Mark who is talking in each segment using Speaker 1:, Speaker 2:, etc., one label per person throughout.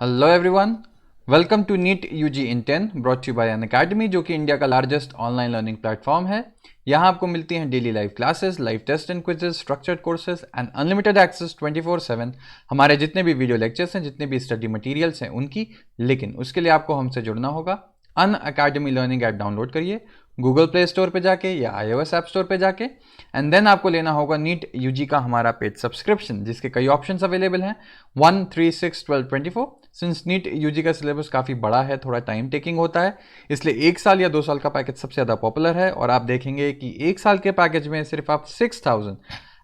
Speaker 1: Hello everyone, welcome to NEET UG in 10 brought you by Unacademy, जो कि India का largest online learning platform है। यहाँ आपको मिलती हैं daily live classes, live test and quizzes, structured courses and unlimited access 24/7 हमारे जितने भी वीडियो लेक्चर्स हैं, जितने भी स्टडी मटेरियल्स हैं उनकी। लेकिन उसके लिए आपको हमसे जुड़ना होगा। अन अकेडमी लर्निंग ऐप डाउनलोड करिए गूगल प्ले स्टोर पे जाके या iOS ऐप स्टोर पे जाके, एंड देन आपको लेना होगा नीट यूजी का हमारा पेड सब्सक्रिप्शन, जिसके कई ऑप्शंस अवेलेबल हैं 1, 3, 6, 12, 24। सिंस नीट यूजी का सिलेबस काफ़ी बड़ा है, थोड़ा टाइम टेकिंग होता है, इसलिए 1 साल या 2 साल का पैकेज सबसे ज़्यादा पॉपुलर है। और आप देखेंगे कि 1 साल के पैकेज में सिर्फ आप 6000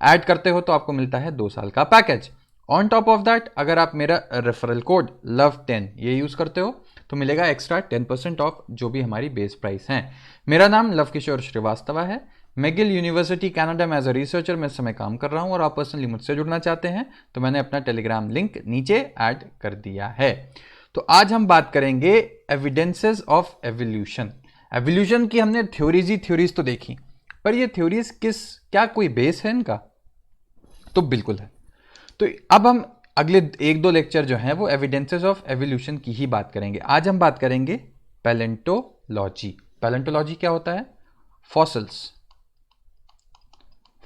Speaker 1: ऐड करते हो तो आपको मिलता है 2 साल का package. On top of that, अगर आप मेरा रेफरल कोड LOVE10 ये यूज़ करते हो तो मिलेगा एक्स्ट्रा 10% ऑफ जो भी हमारी बेस प्राइस है। मेरा नाम लव किशोर श्रीवास्तव है। मैगिल यूनिवर्सिटी कनाडा में एज अ रिसर्चर मैं इस समय काम कर रहा हूँ, और आप पर्सनली मुझसे जुड़ना चाहते हैं तो मैंने अपना टेलीग्राम लिंक नीचे ऐड कर दिया है। तो आज हम बात करेंगे एविडेंसेस ऑफ एवोल्यूशन। एवोल्यूशन की हमने थ्योरीज तो देखी, पर ये थ्योरीज क्या कोई बेस है इनका? तो बिल्कुल है। तो अब हम अगले 1-2 लेक्चर जो हैं वो एविडेंसेस ऑफ एवोल्यूशन की ही बात करेंगे। आज हम बात करेंगे पैलेंटोलॉजी। पैलेंटोलॉजी क्या होता है?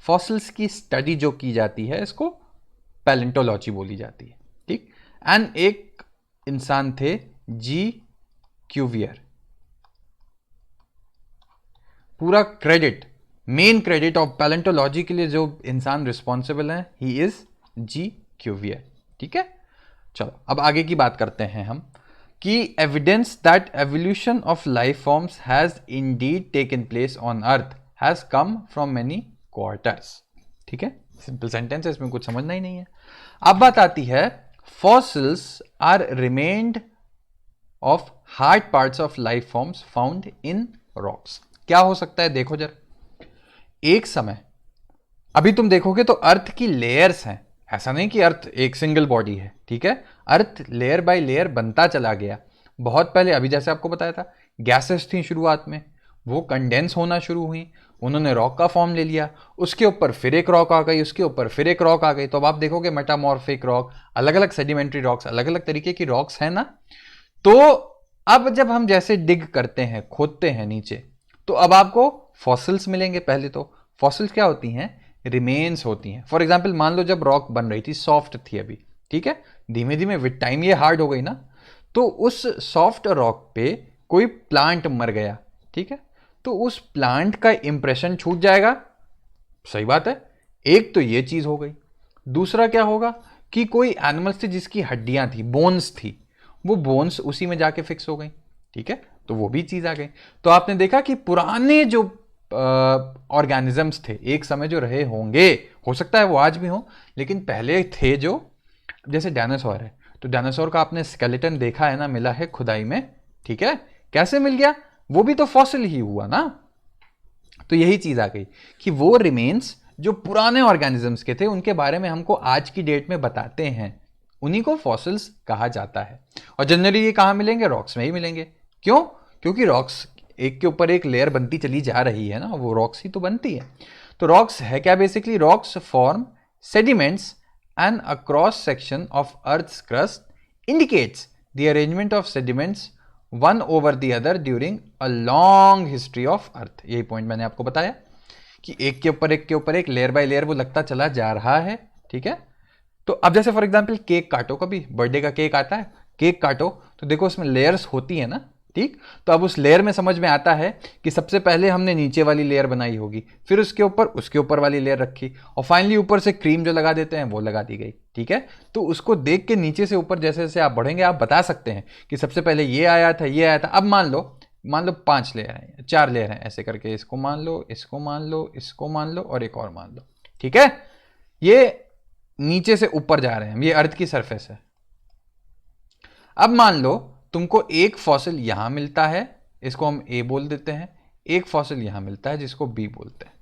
Speaker 1: फॉसिल्स की स्टडी जो की जाती है इसको पैलेंटोलॉजी बोली जाती है, ठीक। एंड एक इंसान थे जी क्यूवियर। पूरा credit, main credit of palaeontology के लिए जो इंसान रिस्पॉन्सिबल है, ही इज जी क्यूवियर, ठीक है। चलो अब आगे की बात करते हैं हम कि evidence that evolution of life forms has Indeed taken place on earth has come from many quarters, ठीक है। सिंपल सेंटेंस है, इसमें कुछ समझना ही नहीं है। अब बात आती है fossils are remained of hard parts of life forms found in rocks. क्या हो सकता है? देखो जरा, एक समय अभी तुम देखोगे तो अर्थ की लेयर्स हैं। ऐसा नहीं कि अर्थ एक सिंगल बॉडी है, ठीक है। अर्थ लेयर बाय लेयर बनता चला गया। बहुत पहले, अभी जैसे आपको बताया था, गैसेस थी शुरुआत में, वो कंडेंस होना शुरू हुई, उन्होंने रॉक का फॉर्म ले लिया, उसके ऊपर फिर एक रॉक आ गई, उसके ऊपर फिर एक रॉक आ गई। तो अब आप देखोगे मेटामॉर्फिक रॉक, अलग अलग सेडिमेंट्री रॉक्स, अलग अलग तरीके की रॉक्स है ना। तो अब जब हम जैसे डिग करते हैं, खोदते हैं नीचे, तो अब आपको फॉसिल्स मिलेंगे। पहले तो फॉसिल्स क्या होती हैं? रिमेन्स होती हैं। फॉर एग्जाम्पल, मान लो जब रॉक बन रही थी, सॉफ्ट थी अभी, ठीक है, धीमे धीमे विद टाइम ये हार्ड हो गई ना, तो उस सॉफ्ट रॉक पे कोई प्लांट मर गया, ठीक है, तो उस प्लांट का इंप्रेशन छूट जाएगा। सही बात है। एक तो ये चीज हो गई। दूसरा क्या होगा कि कोई एनिमल्स थी जिसकी हड्डियां थी, बोन्स थी, वो बोन्स उसी में जाके फिक्स हो गई, ठीक है, तो वो भी चीज आ गई। तो आपने देखा कि पुराने जो ऑर्गेनिजम्स थे, एक समय जो रहे होंगे, हो सकता है वो आज भी हो, लेकिन पहले थे जो, जैसे डायनासोर है, तो डायनासोर का आपने स्केलेटन देखा है ना, मिला है खुदाई में, ठीक है। कैसे मिल गया? वो भी तो फॉसिल ही हुआ ना। तो यही चीज आ गई कि वो रिमेन्स जो पुराने ऑर्गेनिजम्स के थे, उनके बारे में हमको आज की डेट में बताते हैं, उन्हीं को फॉसिल्स कहा जाता है। और जनरली ये कहां मिलेंगे? रॉक्स में ही मिलेंगे। क्यों? क्योंकि रॉक्स एक के ऊपर एक लेयर बनती चली जा रही है ना, वो रॉक्स ही तो बनती है। तो रॉक्स है क्या? Basically rocks form sediments and a cross section of earth's crust indicates the arrangement of sediments one over the other during a long history of earth. यही पॉइंट मैंने आपको बताया कि एक के ऊपर एक के ऊपर एक, लेयर बाय लेयर वो लगता चला जा रहा है, ठीक है। तो अब जैसे फॉर एग्जांपल केक काटो, कभी बर्थडे का केक आता है, केक काटो तो देखो उसमें लेयर्स होती है ना, ठीक। तो अब उस लेयर में समझ में आता है कि सबसे पहले हमने नीचे वाली लेयर बनाई होगी, फिर उसके ऊपर वाली लेयर रखी, और फाइनली ऊपर से क्रीम जो लगा देते हैं वो लगा दी गई, ठीक है। तो उसको देख के नीचे से ऊपर जैसे जैसे आप बढ़ेंगे, आप बता सकते हैं कि सबसे पहले ये आया था, ये आया था। अब मान लो 5 लेयर हैं, 4 लेयर हैं, ऐसे करके इसको मान लो, इसको मान लो, इसको मान लो, और एक और मान लो, ठीक है। ये नीचे से ऊपर जा रहे हैं, ये अर्थ की सरफेस है। अब मान लो तुमको एक फॉसिल यहां मिलता है, इसको हम ए बोल देते हैं, एक फॉसिल यहां मिलता है जिसको बी बोलते हैं।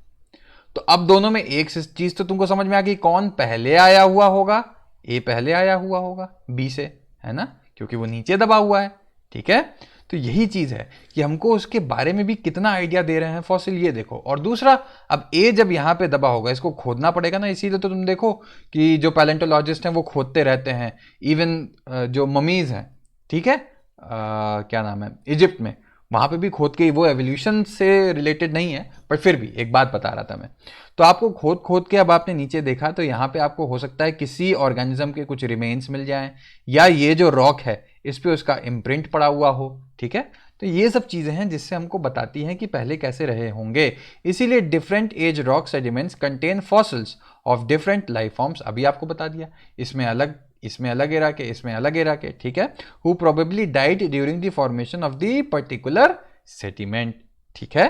Speaker 1: तो अब दोनों में एक चीज तो तुमको समझ में आ गई, कौन पहले आया हुआ होगा? ए पहले आया हुआ होगा बी से, है ना, क्योंकि वो नीचे दबा हुआ है, ठीक है। तो यही चीज़ है कि हमको उसके बारे में भी कितना आइडिया दे रहे हैं फॉसिल, ये देखो। और दूसरा, अब ए जब यहाँ पे दबा होगा, इसको खोदना पड़ेगा ना, इसीलिए तो तुम देखो कि जो पैलेंटोलॉजिस्ट हैं वो खोदते रहते हैं। इवन जो ममीज हैं, ठीक है, क्या नाम है, इजिप्ट में, वहाँ पे भी खोद के, वो एवोल्यूशन से रिलेटेड नहीं है पर फिर भी एक बात बता रहा था मैं। तो आपको खोद खोद के अब आपने नीचे देखा तो यहाँ पे आपको हो सकता है किसी ऑर्गेनिज्म के कुछ रिमेन्स मिल जाएं, या ये जो रॉक है इस पे उसका इम्प्रिंट पड़ा हुआ हो, ठीक है। तो ये सब चीज़ें हैं जिससे हमको बताती हैं कि पहले कैसे रहे होंगे। इसीलिए different age rock sediments contain fossils of different life forms, अभी आपको बता दिया, इसमें अलग एरा के, इसमें अलग एरा के, ठीक है, who probably died during the formation of the particular sediment, ठीक है।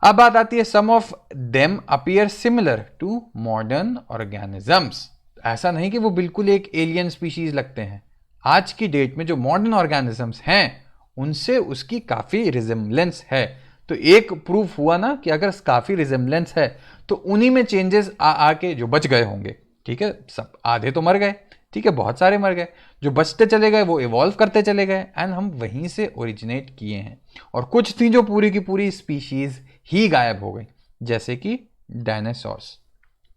Speaker 1: अब बात आती है some of them appear similar to modern organisms. ऐसा नहीं कि वो बिल्कुल एक एलियन स्पीशीज लगते हैं, आज की डेट में जो मॉडर्न ऑर्गेनिजम्स हैं उनसे उसकी काफी रिजेम्बलेंस है। तो एक प्रूफ हुआ ना कि अगर काफी रिजेम्बलेंस है तो उन्हीं में चेंजेस आके जो बच गए होंगे, ठीक है, सब आधे तो मर गए, ठीक है, बहुत सारे मर गए, जो बचते चले गए वो इवॉल्व करते चले गए, एंड हम वहीं से ओरिजिनेट किए हैं। और कुछ थी जो पूरी की पूरी स्पीशीज ही गायब हो गई, जैसे कि डायनासोर्स,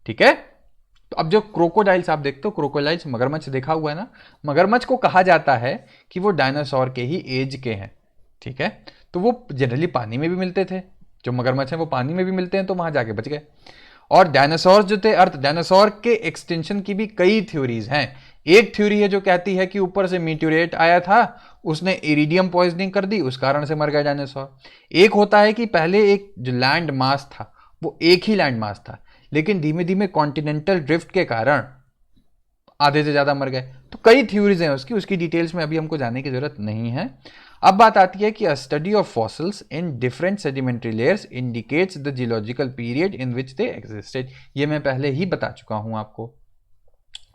Speaker 1: ठीक है। तो अब जो क्रोकोडाइल्स आप देखते हो, क्रोकोडाइल्स मगरमच्छ देखा हुआ है ना, मगरमच्छ को कहा जाता है कि वो डायनासोर के ही एज के हैं, ठीक है। तो वो जनरली पानी में भी मिलते थे, जो मगरमच्छ हैं वो पानी में भी मिलते हैं, तो वहां जाके बच गए। और डायनासोर जो थे, अर्थ डायनासोर के एक्सटेंशन की भी कई थ्योरीज हैं। एक थ्योरी है जो कहती है कि ऊपर से मीटियोरेट आया था, उसने इरिडियम पॉइजनिंग कर दी, उस कारण से मर गया डायनासोर। एक होता है कि पहले एक जो लैंड मास था वो एक ही लैंड मास था, लेकिन धीमे धीमे कॉन्टिनेंटल ड्रिफ्ट के कारण आधे से ज्यादा मर गए। तो कई थ्योरीज हैं उसकी डिटेल्स में अभी हमको जाने की जरूरत नहीं है। अब बात आती है कि अ study of fossils in different sedimentary layers indicates the geological period in which they existed. ये मैं पहले ही बता चुका हूं आपको।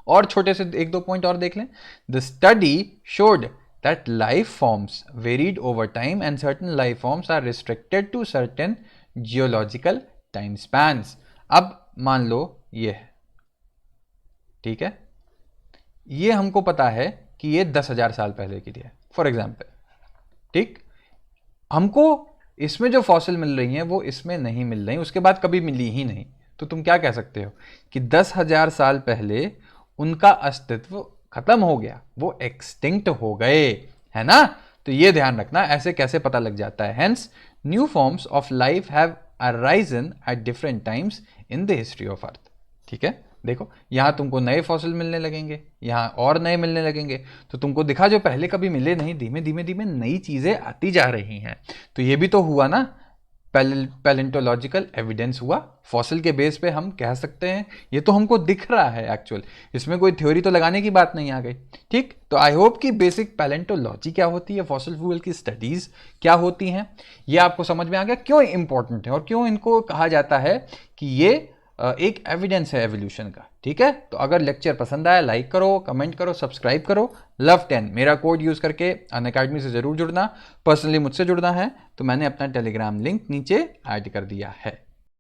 Speaker 1: और छोटे से एक दो पॉइंट और देख लें। The study showed that life forms varied over time and certain life forms are restricted to certain geological time spans. अब मान लो ये है, ठीक है, ये हमको पता है कि ये 10,000 साल पहले की है फॉर एग्जाम्पल, ठीक। हमको इसमें जो फॉसिल मिल रही हैं वो इसमें नहीं मिल रही, उसके बाद कभी मिली ही नहीं। तो तुम क्या कह सकते हो कि 10,000 साल पहले उनका अस्तित्व खत्म हो गया, वो एक्सटिंक्ट हो गए, है ना। तो ये ध्यान रखना, ऐसे कैसे पता लग जाता है। Hence new forms of life have arisen at different times in the history of अर्थ, ठीक है। देखो यहां तुमको नए फॉसिल मिलने लगेंगे, यहां और नए मिलने लगेंगे, तो तुमको दिखा जो पहले कभी मिले नहीं, धीमे धीमे धीमे नई चीजें आती जा रही हैं। तो ये भी तो हुआ ना, पैलेंटोलॉजिकल एविडेंस हुआ, फॉसिल के बेस पे हम कह सकते हैं, ये तो हमको दिख रहा है एक्चुअल, इसमें कोई थ्योरी तो लगाने की बात नहीं आ गई, ठीक। तो आई होप कि बेसिक पैलेंटोलॉजी क्या होती है, फॉसिल फ्यूल की स्टडीज क्या होती हैं, ये आपको समझ में आ गया, क्यों इंपॉर्टेंट है और क्यों इनको कहा जाता है कि ये एक एविडेंस है एवोल्यूशन का, ठीक है। तो अगर लेक्चर पसंद आया लाइक करो, कमेंट करो, सब्सक्राइब करो। Love10 मेरा कोड यूज करके अनअकैडमी से जरूर जुड़ना, पर्सनली मुझसे जुड़ना है तो मैंने अपना टेलीग्राम लिंक नीचे ऐड कर दिया है।